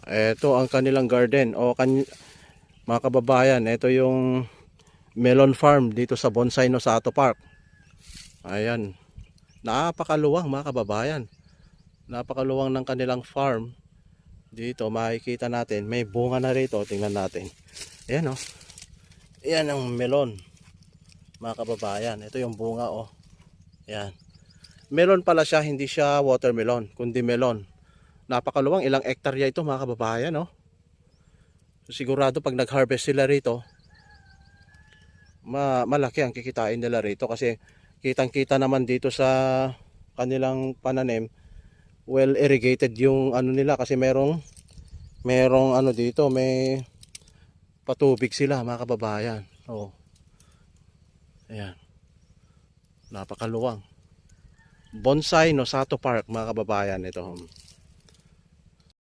Ito ang kanilang garden o mga kababayan, ito yung melon farm dito sa Bonsai Nosato Park. Ayan. Napakaluwang mga kababayan. Napakaluwang ng kanilang farm. Dito makikita natin may bunga na rito. Tingnan natin. Ayan oh. Ayan ang melon. Mga kababayan, ito yung bunga oh. Ayan. Melon pala siya, hindi siya watermelon, kundi melon. Napakaluwang, ilang hektarya ito mga kababayan oh. Sigurado pag nag-harvest sila rito, malaki ang kikitain nila rito kasi kitang-kita naman dito sa kanilang pananim, well irrigated yung ano nila kasi merong ano dito, may patubig sila mga kababayan. Oh. Ayan. Napakaluwang. Bonsai Nosato Park mga kababayan ito.